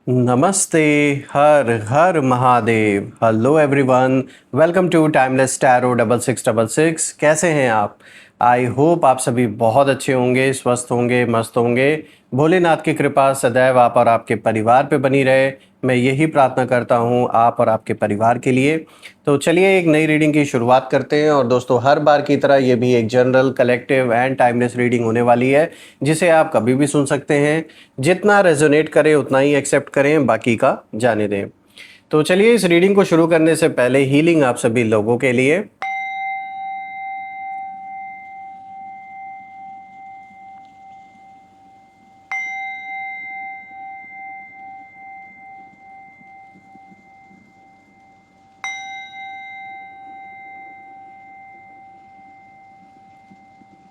नमस्ते। हर हर Mahadev. Hello everyone, welcome to timeless tarot 6666। कैसे हैं आप? आई होप आप सभी बहुत अच्छे होंगे, स्वस्थ होंगे, मस्त होंगे। भोलेनाथ की कृपा सदैव आप और आपके परिवार पे बनी रहे, मैं यही प्रार्थना करता हूँ आप और आपके परिवार के लिए। तो चलिए एक नई रीडिंग की शुरुआत करते हैं। और दोस्तों, हर बार की तरह ये भी एक general, collective and timeless reading होने वाली है, जिसे आप कभी भी सुन सकते हैं। जितना रेजोनेट करे उतना ही एक्सेप्ट करें, बाकी का जाने दें। तो चलिए इस रीडिंग को शुरू करने से पहले हीलिंग आप सभी लोगों के लिए।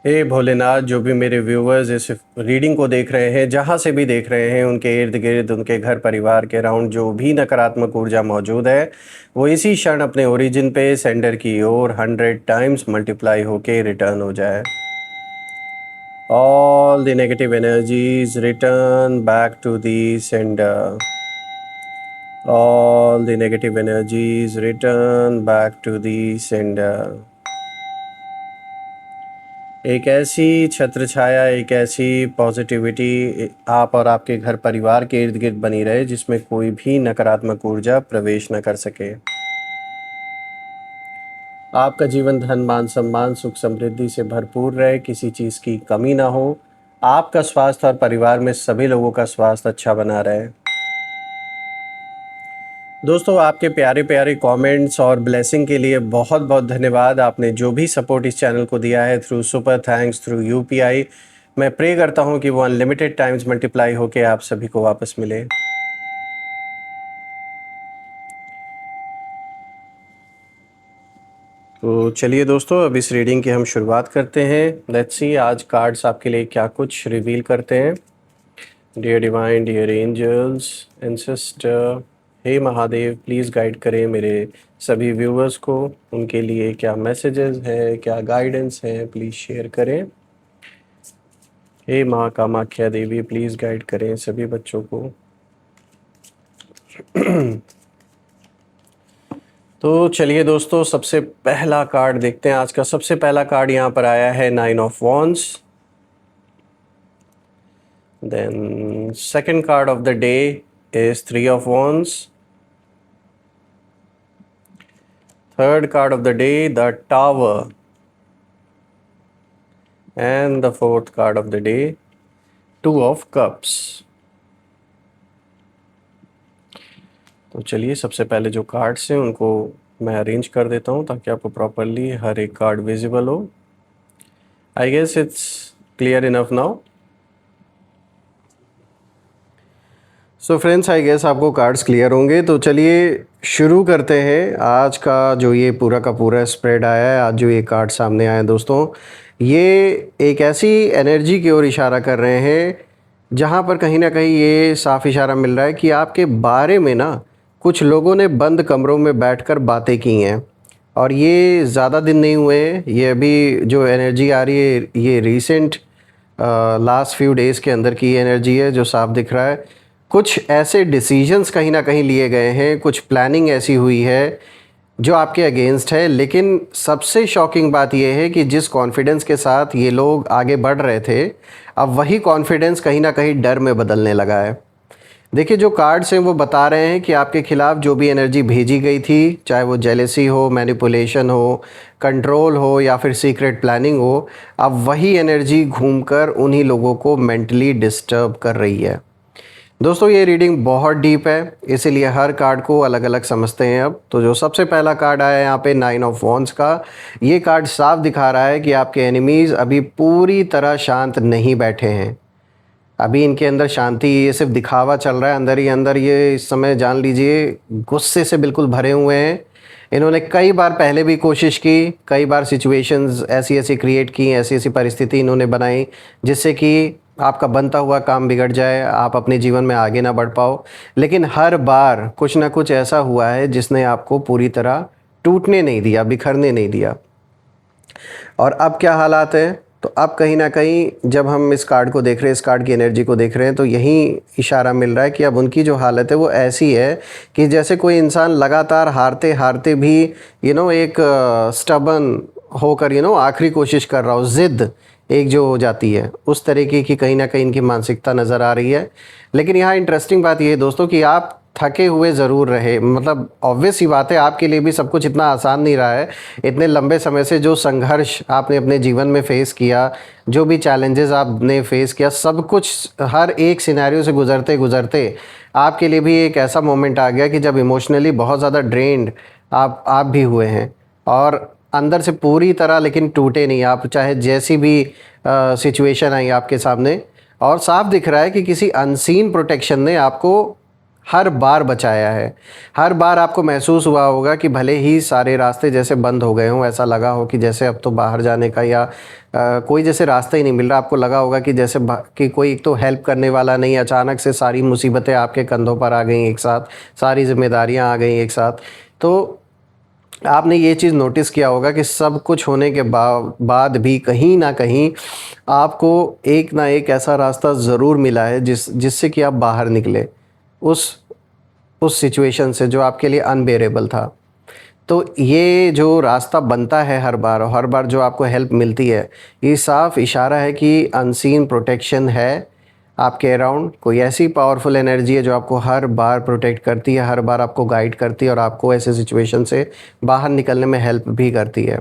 हे भोलेनाथ, जो भी मेरे व्यूवर्स इस रीडिंग को देख रहे हैं, जहाँ से भी देख रहे हैं, उनके इर्द गिर्द, उनके घर परिवार के अराउंड जो भी नकारात्मक ऊर्जा मौजूद है, वो इसी क्षण अपने ओरिजिन पे सेंडर की ओर 100 टाइम्स मल्टीप्लाई होके रिटर्न हो जाए। All the negative energies return back to the sender. All the negative energies return back to the sender। एक ऐसी छत्र छाया, एक ऐसी पॉजिटिविटी आप और आपके घर परिवार के इर्द गिर्द बनी रहे, जिसमें कोई भी नकारात्मक ऊर्जा प्रवेश न कर सके। आपका जीवन धन मान सम्मान सुख समृद्धि से भरपूर रहे, किसी चीज़ की कमी ना हो। आपका स्वास्थ्य और परिवार में सभी लोगों का स्वास्थ्य अच्छा बना रहे। दोस्तों, आपके प्यारे प्यारे कमेंट्स और ब्लेसिंग के लिए बहुत बहुत धन्यवाद। आपने जो भी सपोर्ट इस चैनल को दिया है through super thanks, through UPI, मैं प्रे करता हूं कि वो अनलिमिटेड टाइम्स मल्टीप्लाई होके आप सभी को वापस मिले। तो चलिए दोस्तों, अब इस रीडिंग की हम शुरुआत करते हैं। लेट्स सी आज कार्ड्स आपके लिए क्या कुछ रिवील करते हैं। Dear divine, dear angels, ancestor, हे महादेव, प्लीज़ गाइड करें मेरे सभी व्यूवर्स को। उनके लिए क्या मैसेजेस हैं, क्या गाइडेंस है, प्लीज़ शेयर करें। हे माँ कामाख्या देवी, प्लीज़ गाइड करें सभी बच्चों को। तो चलिए दोस्तों, सबसे पहला कार्ड देखते हैं। आज का सबसे पहला कार्ड यहाँ पर आया है 9 of wands. Then second card of the day is 3 of wands. Third card of the day, the Tower. And the fourth card of the day, 2 of cups. तो चलिए सबसे पहले जो कार्ड्स हैं उनको मैं अरेंज कर देता हूँ, ताकि आपको प्रॉपरली हर एक कार्ड विजिबल हो। I guess it's clear enough now. So friends, I guess आपको कार्ड्स क्लियर होंगे। तो चलिए शुरू करते हैं आज का जो ये पूरा का पूरा स्प्रेड आया है। आज जो ये कार्ड सामने आए हैं दोस्तों, ये एक ऐसी एनर्जी की ओर इशारा कर रहे हैं जहाँ पर कहीं ना कहीं ये साफ इशारा मिल रहा है कि आपके बारे में ना कुछ लोगों ने बंद कमरों में बैठकर बातें की हैं। और ये ज़्यादा दिन नहीं हुए हैं, ये अभी जो एनर्जी आ रही है ये रीसेंट लास्ट फ्यू डेज़ के अंदर की एनर्जी है जो साफ दिख रहा है। कुछ ऐसे डिसीजंस कहीं ना कहीं लिए गए हैं, कुछ प्लानिंग ऐसी हुई है जो आपके अगेंस्ट है। लेकिन सबसे शॉकिंग बात यह है कि जिस कॉन्फिडेंस के साथ ये लोग आगे बढ़ रहे थे, अब वही कॉन्फिडेंस कहीं ना कहीं डर में बदलने लगा है। देखिए, जो कार्ड्स हैं वो बता रहे हैं कि आपके खिलाफ जो भी एनर्जी भेजी गई थी, चाहे वो जेलेसी हो, मैनिपुलेशन हो, कंट्रोल हो या फिर सीक्रेट प्लानिंग हो, अब वही एनर्जी घूमकर उन्हीं लोगों को मेंटली डिस्टर्ब कर रही है। दोस्तों, ये रीडिंग बहुत डीप है, इसीलिए हर कार्ड को अलग अलग समझते हैं। अब तो जो सबसे पहला कार्ड आया है यहाँ पे 9 ऑफ वॉन्ड्स का, ये कार्ड साफ दिखा रहा है कि आपके एनिमीज़ अभी पूरी तरह शांत नहीं बैठे हैं। अभी इनके अंदर शांति, ये सिर्फ दिखावा चल रहा है। अंदर ही अंदर ये इस समय जान लीजिए गुस्से से बिल्कुल भरे हुए हैं। इन्होंने कई बार पहले भी कोशिश की, कई बार सिचुएशंस ऐसी ऐसी क्रिएट की, ऐसी ऐसी परिस्थिति इन्होंने बनाई जिससे कि आपका बनता हुआ काम बिगड़ जाए, आप अपने जीवन में आगे ना बढ़ पाओ। लेकिन हर बार कुछ ना कुछ ऐसा हुआ है जिसने आपको पूरी तरह टूटने नहीं दिया, बिखरने नहीं दिया। और अब क्या हालात है? तो अब कहीं ना कहीं जब हम इस कार्ड को देख रहे हैं, इस कार्ड की एनर्जी को देख रहे हैं, तो यही इशारा मिल रहा है कि अब उनकी जो हालत है वो ऐसी है कि जैसे कोई इंसान लगातार हारते हारते भी एक स्टबन होकर आखिरी कोशिश कर रहा हो, ज़िद एक जो हो जाती है, उस तरीके की कहीं ना कहीं इनकी मानसिकता नज़र आ रही है। लेकिन यहाँ इंटरेस्टिंग बात ये है दोस्तों कि आप थके हुए ज़रूर रहे, मतलब ऑब्वियस ही बात है, आपके लिए भी सब कुछ इतना आसान नहीं रहा है। इतने लंबे समय से जो संघर्ष आपने अपने जीवन में फ़ेस किया, जो भी चैलेंजेस आपने फ़ेस किया, सब कुछ हर एक सिनेरियो से गुज़रते गुज़रते आपके लिए भी एक ऐसा मोमेंट आ गया कि जब इमोशनली बहुत ज़्यादा ड्रेन्ड आप भी हुए हैं, और अंदर से पूरी तरह लेकिन टूटे नहीं आप, चाहे जैसी भी सिचुएशन आई आपके सामने। और साफ दिख रहा है कि किसी अनसीन प्रोटेक्शन ने आपको हर बार बचाया है। हर बार आपको महसूस हुआ होगा कि भले ही सारे रास्ते जैसे बंद हो गए हों, ऐसा लगा हो कि जैसे अब तो बाहर जाने का या कोई जैसे रास्ता ही नहीं मिल रहा, आपको लगा होगा कि जैसे कि कोई एक तो हेल्प करने वाला नहीं, अचानक से सारी मुसीबतें आपके कंधों पर आ गई एक साथ, सारी जिम्मेदारियां आ गई एक साथ। तो आपने ये चीज़ नोटिस किया होगा कि सब कुछ होने के बाद भी कहीं ना कहीं आपको एक ना एक ऐसा रास्ता ज़रूर मिला है जिससे कि आप बाहर निकले उस सिचुएशन से जो आपके लिए अनबेरेबल था। तो ये जो रास्ता बनता है हर बार, और हर बार जो आपको हेल्प मिलती है, ये साफ इशारा है कि अनसीन प्रोटेक्शन है आपके अराउंड। कोई ऐसी पावरफुल एनर्जी है जो आपको हर बार प्रोटेक्ट करती है, हर बार आपको गाइड करती है और आपको ऐसे सिचुएशन से बाहर निकलने में हेल्प भी करती है।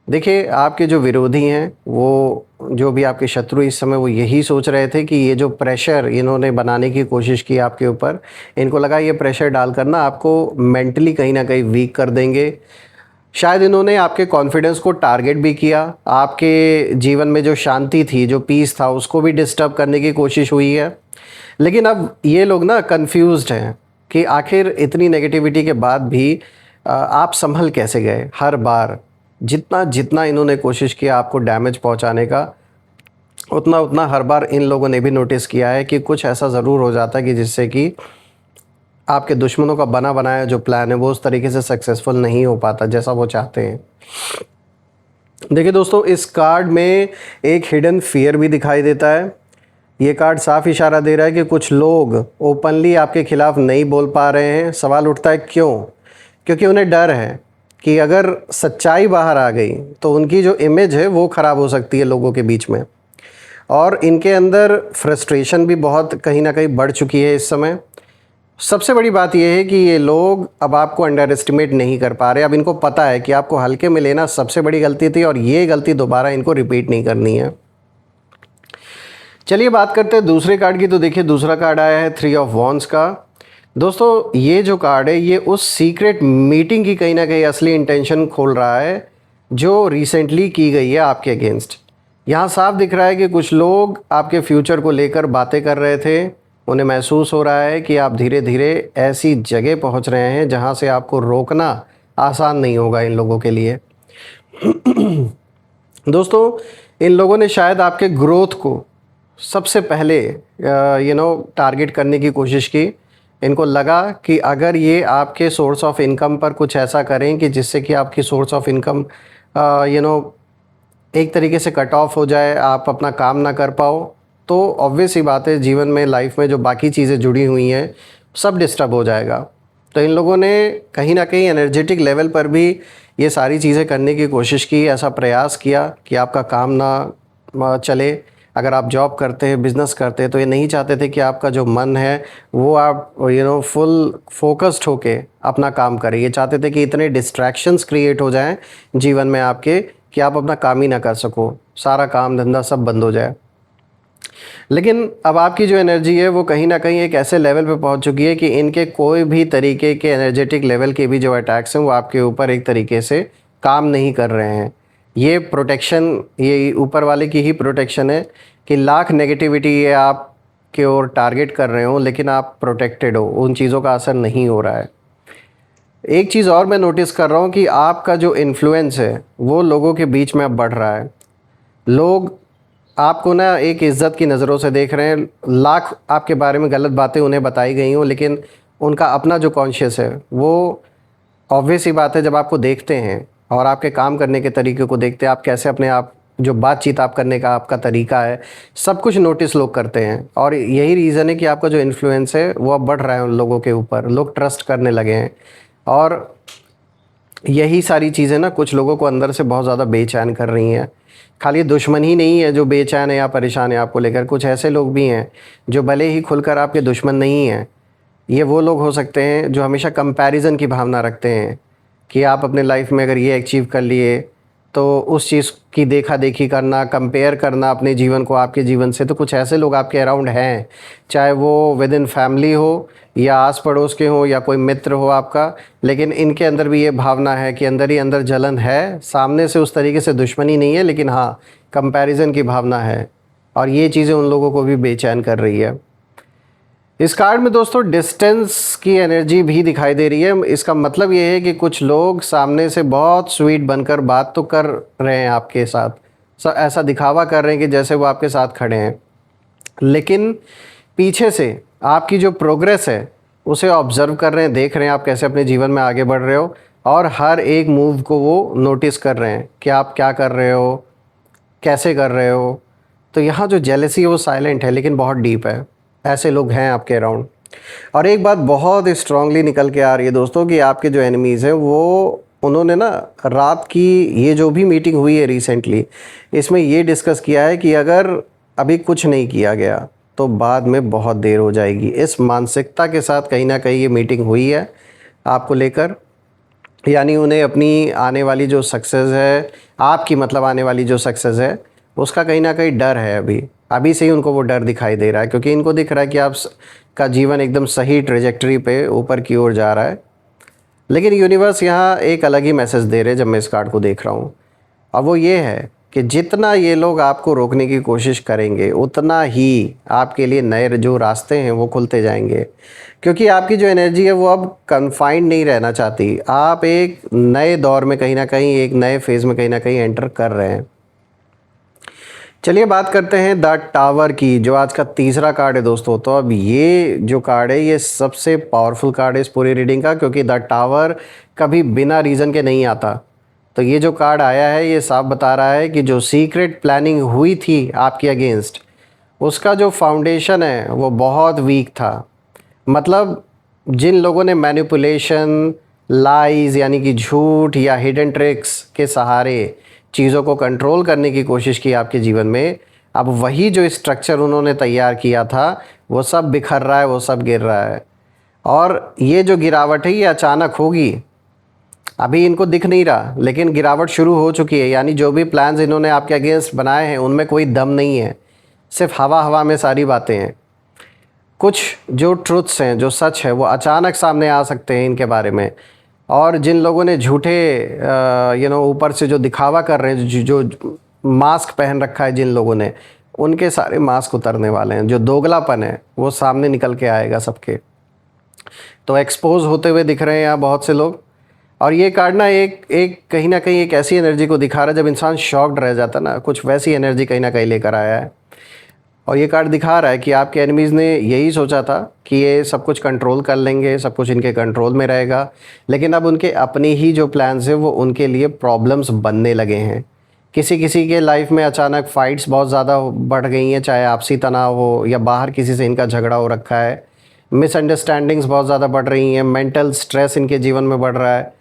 देखिए, आपके जो विरोधी हैं, वो जो भी आपके शत्रु इस समय, वो यही सोच रहे थे कि ये जो प्रेशर इन्होंने बनाने की कोशिश की आपके ऊपर, इनको लगा ये प्रेशर डालकर ना आपको मेंटली कहीं ना कहीं वीक कर देंगे। शायद इन्होंने आपके कॉन्फिडेंस को टारगेट भी किया, आपके जीवन में जो शांति थी, जो पीस था, उसको भी डिस्टर्ब करने की कोशिश हुई है। लेकिन अब ये लोग ना कंफ्यूज्ड हैं कि आखिर इतनी नेगेटिविटी के बाद भी आप संभल कैसे गए। हर बार जितना जितना इन्होंने कोशिश किया आपको डैमेज पहुंचाने का, उतना उतना हर बार इन लोगों ने भी नोटिस किया है कि कुछ ऐसा ज़रूर हो जाता है कि जिससे कि आपके दुश्मनों का बना बनाया जो प्लान है वो उस तरीके से सक्सेसफुल नहीं हो पाता जैसा वो चाहते हैं। देखिए दोस्तों, इस कार्ड में एक हिडन फियर भी दिखाई देता है। ये कार्ड साफ इशारा दे रहा है कि कुछ लोग ओपनली आपके खिलाफ नहीं बोल पा रहे हैं। सवाल उठता है क्यों? क्योंकि उन्हें डर है कि अगर सच्चाई बाहर आ गई तो उनकी जो इमेज है वो ख़राब हो सकती है लोगों के बीच में, और इनके अंदर फ्रस्ट्रेशन भी बहुत कहीं ना कहीं बढ़ चुकी है इस समय। सबसे बड़ी बात यह है कि ये लोग अब आपको अंडर एस्टिमेट नहीं कर पा रहे। अब इनको पता है कि आपको हल्के में लेना सबसे बड़ी गलती थी, और ये गलती दोबारा इनको रिपीट नहीं करनी है। चलिए बात करते हैं दूसरे कार्ड की। तो देखिए, दूसरा कार्ड आया है 3 ऑफ वॉन्ड्स का। दोस्तों, ये जो कार्ड है ये उस सीक्रेट मीटिंग की कहीं ना कहीं असली इंटेंशन खोल रहा है जो रिसेंटली की गई है आपके अगेंस्ट। यहाँ साफ दिख रहा है कि कुछ लोग आपके फ्यूचर को लेकर बातें कर रहे थे। उन्हें महसूस हो रहा है कि आप धीरे धीरे ऐसी जगह पहुँच रहे हैं जहाँ से आपको रोकना आसान नहीं होगा इन लोगों के लिए। दोस्तों, इन लोगों ने शायद आपके ग्रोथ को सबसे पहले टारगेट करने की कोशिश की। इनको लगा कि अगर ये आपके सोर्स ऑफ इनकम पर कुछ ऐसा करें कि जिससे कि आपकी सोर्स ऑफ इनकम एक तरीके से कट ऑफ हो जाए, आप अपना काम ना कर पाओ, तो ऑब्वियस ही बात है जीवन में, लाइफ में जो बाकी चीज़ें जुड़ी हुई हैं सब डिस्टर्ब हो जाएगा। तो इन लोगों ने कहीं ना कहीं एनर्जेटिक लेवल पर भी ये सारी चीज़ें करने की कोशिश की, ऐसा प्रयास किया कि आपका काम ना चले। अगर आप जॉब करते हैं, बिज़नेस करते हैं, तो ये नहीं चाहते थे कि आपका जो मन है वो आप फुल फोकस्ड होके अपना काम करें। ये चाहते थे कि इतने डिस्ट्रैक्शंस क्रिएट हो जाएं जीवन में आपके कि आप अपना काम ही ना कर सको, सारा काम धंधा सब बंद हो जाए। लेकिन अब आपकी जो एनर्जी है वो कहीं ना कहीं एक ऐसे लेवल पे पहुंच चुकी है कि इनके कोई भी तरीके के एनर्जेटिक लेवल के भी जो अटैक्स हैं वो आपके ऊपर एक तरीके से काम नहीं कर रहे हैं। ये प्रोटेक्शन, ये ऊपर वाले की ही प्रोटेक्शन है कि लाख नेगेटिविटी ये आपके ओर टारगेट कर रहे हो, लेकिन आप प्रोटेक्टेड हो, उन चीज़ों का असर नहीं हो रहा है। एक चीज़ और मैं नोटिस कर रहा हूँ कि आपका जो इन्फ्लुएंस है वो लोगों के बीच में अब बढ़ रहा है। लोग आपको ना एक इज़्ज़त की नज़रों से देख रहे हैं। लाख आपके बारे में गलत बातें उन्हें बताई गई हों, लेकिन उनका अपना जो कॉन्शियस है वो, ऑब्वियस ही बात है, जब आपको देखते हैं और आपके काम करने के तरीके को देखते हैं, आप कैसे अपने आप जो बातचीत आप करने का आपका तरीका है, सब कुछ नोटिस लोग करते हैं। और यही रीज़न है कि आपका जो इन्फ्लुएंस है वो अब बढ़ रहा है उन लोगों के ऊपर, लोग ट्रस्ट करने लगे हैं। और यही सारी चीज़ें ना कुछ लोगों को अंदर से बहुत ज़्यादा बेचैन कर रही हैं। खाली दुश्मन ही नहीं है जो बेचैन है या परेशान है आपको लेकर, कुछ ऐसे लोग भी हैं जो भले ही खुलकर आपके दुश्मन नहीं हैं। ये वो लोग हो सकते हैं जो हमेशा कंपैरिज़न की भावना रखते हैं कि आप अपने लाइफ में अगर ये अचीव कर लिए तो उस चीज़ की देखा देखी करना, कंपेयर करना अपने जीवन को आपके जीवन से। तो कुछ ऐसे लोग आपके अराउंड हैं, चाहे वो विद इन फैमिली हो या आस पड़ोस के हो या कोई मित्र हो आपका, लेकिन इनके अंदर भी ये भावना है कि अंदर ही अंदर जलन है। सामने से उस तरीके से दुश्मनी नहीं है, लेकिन हाँ, कंपैरिज़न की भावना है, और ये चीज़ें उन लोगों को भी बेचैन कर रही है। इस कार्ड में दोस्तों डिस्टेंस की एनर्जी भी दिखाई दे रही है। इसका मतलब ये है कि कुछ लोग सामने से बहुत स्वीट बनकर बात तो कर रहे हैं आपके साथ, ऐसा दिखावा कर रहे हैं कि जैसे वो आपके साथ खड़े हैं, लेकिन पीछे से आपकी जो प्रोग्रेस है उसे ऑब्ज़र्व कर रहे हैं, देख रहे हैं आप कैसे अपने जीवन में आगे बढ़ रहे हो, और हर एक मूव को वो नोटिस कर रहे हैं कि आप क्या कर रहे हो, कैसे कर रहे हो। तो यहाँ जो जेलसी है वो साइलेंट है लेकिन बहुत डीप है। ऐसे लोग हैं आपके अराउंड। और एक बात बहुत स्ट्रांगली निकल के आ रही है दोस्तों कि आपके जो एनिमीज़ हैं वो, उन्होंने ना रात की ये जो भी मीटिंग हुई है रिसेंटली, इसमें ये डिस्कस किया है कि अगर अभी कुछ नहीं किया गया तो बाद में बहुत देर हो जाएगी। इस मानसिकता के साथ कहीं ना कहीं ये मीटिंग हुई है आपको लेकर, यानी उन्हें अपनी आने वाली जो सक्सेस है, आपकी मतलब आने वाली जो सक्सेस है, उसका कहीं ना कहीं डर है। अभी से ही उनको वो डर दिखाई दे रहा है, क्योंकि इनको दिख रहा है कि आप का जीवन एकदम सही ट्रेजेक्टरी पे ऊपर की ओर जा रहा है। लेकिन यूनिवर्स यहाँ एक अलग ही मैसेज दे रहे हैं जब मैं इस कार्ड को देख रहा हूँ, और वो ये है कि जितना ये लोग आपको रोकने की कोशिश करेंगे उतना ही आपके लिए नए जो रास्ते हैं वो खुलते जाएंगे, क्योंकि आपकी जो एनर्जी है वो अब कन्फाइंड नहीं रहना चाहती। आप एक नए दौर में कहीं ना कहीं, एक नए फेज़ में कहीं ना कहीं एंटर कर रहे हैं। चलिए बात करते हैं द टावर की, जो आज का तीसरा कार्ड है दोस्तों। तो अब ये जो कार्ड है ये सबसे पावरफुल कार्ड है इस पूरी रीडिंग का, क्योंकि द टावर कभी बिना रीज़न के नहीं आता। तो ये जो कार्ड आया है ये साफ बता रहा है कि जो सीक्रेट प्लानिंग हुई थी आपके अगेंस्ट, उसका जो फाउंडेशन है वो बहुत वीक था। मतलब जिन लोगों ने मैनिपुलेशन, लाइज यानी कि झूठ या हिडन ट्रिक्स के सहारे चीज़ों को कंट्रोल करने की कोशिश की आपके जीवन में, अब वही जो स्ट्रक्चर उन्होंने तैयार किया था वो सब बिखर रहा है, वो सब गिर रहा है। और ये जो गिरावट है ये अचानक होगी, अभी इनको दिख नहीं रहा लेकिन गिरावट शुरू हो चुकी है। यानी जो भी प्लान्स इन्होंने आपके अगेंस्ट बनाए हैं उनमें कोई दम नहीं है, सिर्फ हवा हवा में सारी बातें हैं। कुछ जो ट्रुथ्स हैं, जो सच है, वो अचानक सामने आ सकते हैं इनके बारे में। और जिन लोगों ने झूठे ऊपर से जो दिखावा कर रहे हैं, जो मास्क पहन रखा है जिन लोगों ने, उनके सारे मास्क उतरने वाले हैं। जो दोगलापन है वो सामने निकल के आएगा सबके। तो एक्सपोज होते हुए दिख रहे हैं यहाँ बहुत से लोग। और ये कार्ड ना एक कहीं ना कहीं एक ऐसी एनर्जी को दिखा रहा है जब इंसान शॉक्ड रह जाता ना, कुछ वैसी एनर्जी कहीं ना कहीं लेकर आया है। और ये कार्ड दिखा रहा है कि आपके एनिमीज़ ने यही सोचा था कि ये सब कुछ कंट्रोल कर लेंगे, सब कुछ इनके कंट्रोल में रहेगा, लेकिन अब उनके अपने ही जो प्लान्स हैं वो उनके लिए प्रॉब्लम्स बनने लगे हैं। किसी किसी के लाइफ में अचानक फ़ाइट्स बहुत ज़्यादा बढ़ गई हैं, चाहे आपसी तनाव हो या बाहर किसी से इनका झगड़ा हो रखा है। मिसअंडरस्टैंडिंग्स बहुत ज़्यादा बढ़ रही हैं, मेंटल स्ट्रेस इनके जीवन में बढ़ रहा है,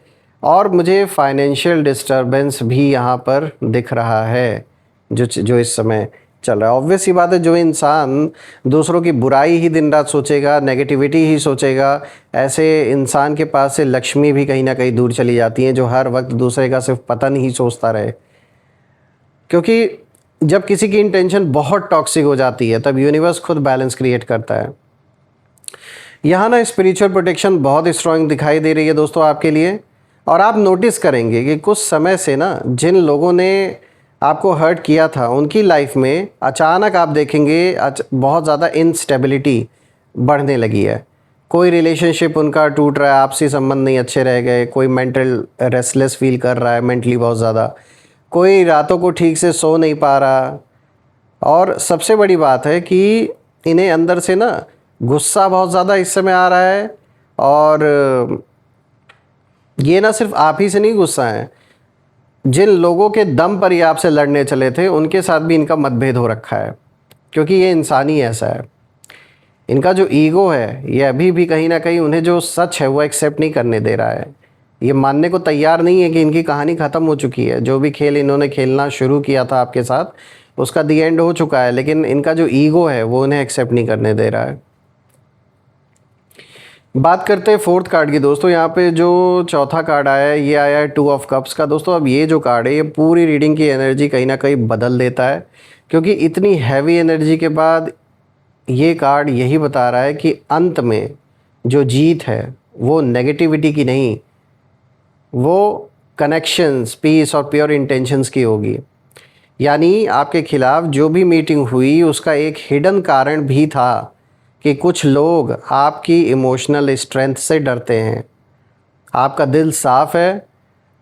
और मुझे फाइनेंशियल डिस्टर्बेंस भी यहाँ पर दिख रहा है जो इस समय चल रहा है। ऑब्वियस सी बात है, जो इंसान दूसरों की बुराई ही दिन रात सोचेगा, नेगेटिविटी ही सोचेगा, ऐसे इंसान के पास से लक्ष्मी भी कहीं ना कहीं दूर चली जाती हैं, जो हर वक्त दूसरे का सिर्फ पतन ही सोचता रहे। क्योंकि जब किसी की इंटेंशन बहुत टॉक्सिक हो जाती है तब यूनिवर्स खुद बैलेंस क्रिएट करता है। यहाँ ना स्पिरिचुअल प्रोटेक्शन बहुत स्ट्रॉन्ग दिखाई दे रही है दोस्तों आपके लिए। और आप नोटिस करेंगे कि कुछ समय से ना जिन लोगों ने आपको हर्ट किया था उनकी लाइफ में अचानक आप देखेंगे बहुत ज़्यादा इनस्टेबिलिटी बढ़ने लगी है। कोई रिलेशनशिप उनका टूट रहा है, आपसी संबंध नहीं अच्छे रह गए, कोई मेंटल रेस्टलेस फील कर रहा है मेंटली बहुत ज़्यादा, कोई रातों को ठीक से सो नहीं पा रहा। और सबसे बड़ी बात है कि इन्हें अंदर से ना गुस्सा बहुत ज़्यादा इस समय आ रहा है। और ये ना सिर्फ आप ही से नहीं गुस्सा है, जिन लोगों के दम पर ये आपसे लड़ने चले थे उनके साथ भी इनका मतभेद हो रखा है, क्योंकि ये इंसान ही ऐसा है। इनका जो ईगो है ये अभी भी कहीं ना कहीं उन्हें जो सच है वो एक्सेप्ट नहीं करने दे रहा है। ये मानने को तैयार नहीं है कि इनकी कहानी ख़त्म हो चुकी है। जो भी खेल इन्होंने खेलना शुरू किया था आपके साथ उसका दी एंड हो चुका है, लेकिन इनका जो ईगो है वो उन्हें एक्सेप्ट नहीं करने दे रहा है। बात करते हैं फोर्थ कार्ड की दोस्तों। यहाँ पे जो चौथा कार्ड आया है ये आया है 2 ऑफ कप्स का। दोस्तों अब ये जो कार्ड है ये पूरी रीडिंग की एनर्जी कहीं ना कहीं बदल देता है, क्योंकि इतनी हैवी एनर्जी के बाद ये कार्ड यही बता रहा है कि अंत में जो जीत है वो नेगेटिविटी की नहीं, वो कनेक्शंस, पीस और प्योर इंटेंशंस की होगी। यानी आपके खिलाफ जो भी मीटिंग हुई उसका एक हिडन कारण भी था कि कुछ लोग आपकी इमोशनल स्ट्रेंथ से डरते हैं। आपका दिल साफ़ है,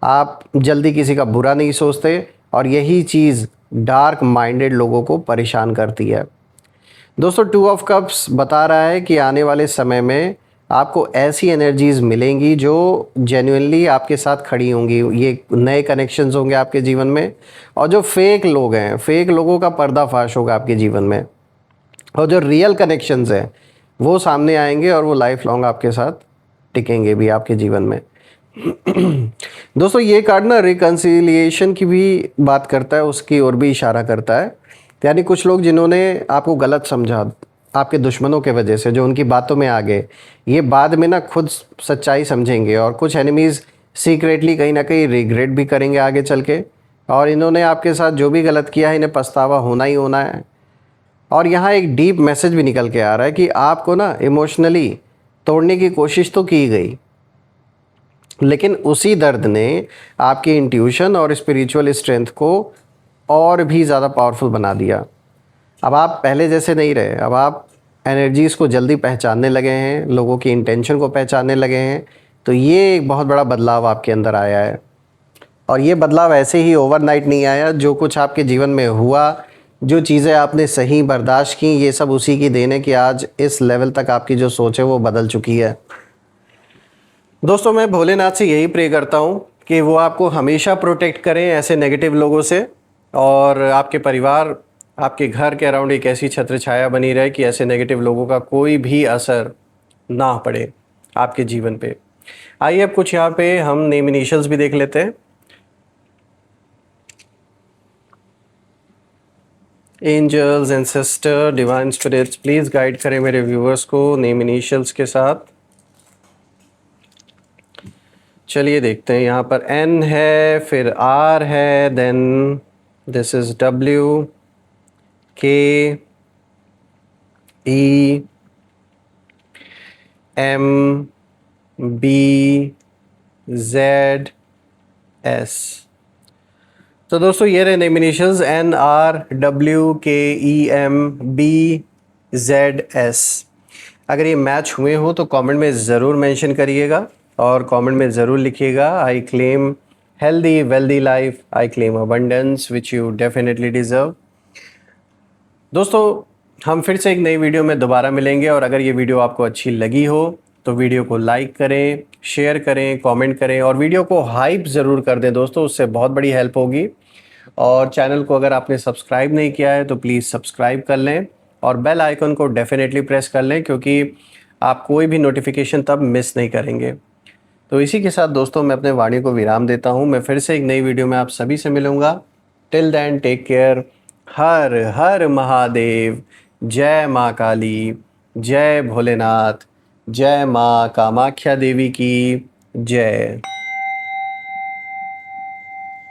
आप जल्दी किसी का बुरा नहीं सोचते, और यही चीज़ डार्क माइंडेड लोगों को परेशान करती है। दोस्तों 2 ऑफ कप्स बता रहा है कि आने वाले समय में आपको ऐसी एनर्जीज़ मिलेंगी जो जेन्युइनली आपके साथ खड़ी होंगी। ये नए कनेक्शंस होंगे आपके जीवन में, और जो फेक लोग हैं, फेक लोगों का पर्दाफाश होगा आपके जीवन में, और जो रियल कनेक्शंस हैं वो सामने आएंगे और वो लाइफ लॉन्ग आपके साथ टिकेंगे भी आपके जीवन में। दोस्तों ये कार्ड ना रिकन्सिलिएशन की भी बात करता है, उसकी ओर भी इशारा करता है। यानी कुछ लोग जिन्होंने आपको गलत समझा आपके दुश्मनों के वजह से, जो उनकी बातों में आ गए, ये बाद में ना खुद सच्चाई समझेंगे, और कुछ एनिमीज़ सीक्रेटली कहीं ना कहीं रिग्रेट भी करेंगे आगे चल के। और इन्होंने आपके साथ जो भी गलत किया है इन्हें पछतावा होना ही होना है। और यहाँ एक डीप मैसेज भी निकल के आ रहा है कि आपको ना इमोशनली तोड़ने की कोशिश तो की गई, लेकिन उसी दर्द ने आपकी इंट्यूशन और स्पिरिचुअल स्ट्रेंथ को और भी ज़्यादा पावरफुल बना दिया। अब आप पहले जैसे नहीं रहे, अब आप एनर्जीज़ को जल्दी पहचानने लगे हैं, लोगों की इंटेंशन को पहचानने लगे हैं। तो ये एक बहुत बड़ा बदलाव आपके अंदर आया है, और ये बदलाव ऐसे ही ओवरनाइट नहीं आया। जो कुछ आपके जीवन में हुआ, जो चीज़ें आपने सही बर्दाश्त की, ये सब उसी की देन है कि आज इस लेवल तक आपकी जो सोच है वो बदल चुकी है। दोस्तों मैं भोलेनाथ से यही प्रे करता हूँ कि वो आपको हमेशा प्रोटेक्ट करें ऐसे नेगेटिव लोगों से, और आपके परिवार, आपके घर के अराउंड एक ऐसी छत्र छाया बनी रहे कि ऐसे नेगेटिव लोगों का कोई भी असर ना पड़े आपके जीवन पे। आइए अब कुछ यहाँ पे हम नेम इनिशियल्स भी देख लेते हैं। Angels, ancestor, divine spirits, please guide करें मेरे व्यूअर्स को नेम इनिशियल्स के साथ। चलिए देखते हैं। यहाँ पर N है, फिर R है, then this is W, K, E, M, B, Z, S। तो दोस्तों ये रहे name initials N, R, W, K, E, M, B, Z, S। अगर ये मैच हुए हो तो कमेंट में ज़रूर मेंशन करिएगा, और कमेंट में ज़रूर लिखिएगा I claim healthy wealthy life, I claim abundance which you definitely deserve. दोस्तों हम फिर से एक नई वीडियो में दोबारा मिलेंगे, और अगर ये वीडियो आपको अच्छी लगी हो तो वीडियो को लाइक करें, शेयर करें, कमेंट करें, और वीडियो को हाइप ज़रूर कर दें दोस्तों, उससे बहुत बड़ी हेल्प होगी। और चैनल को अगर आपने सब्सक्राइब नहीं किया है तो प्लीज़ सब्सक्राइब कर लें, और बेल आइकन को डेफिनेटली प्रेस कर लें, क्योंकि आप कोई भी नोटिफिकेशन तब मिस नहीं करेंगे। तो इसी के साथ दोस्तों मैं अपने वाणी को विराम देता हूँ। मैं फिर से एक नई वीडियो में आप सभी से मिलूँगा। Till then take care. हर हर महादेव। जय माँ काली, जय भोलेनाथ, जय माँ कामाख्या देवी की जय।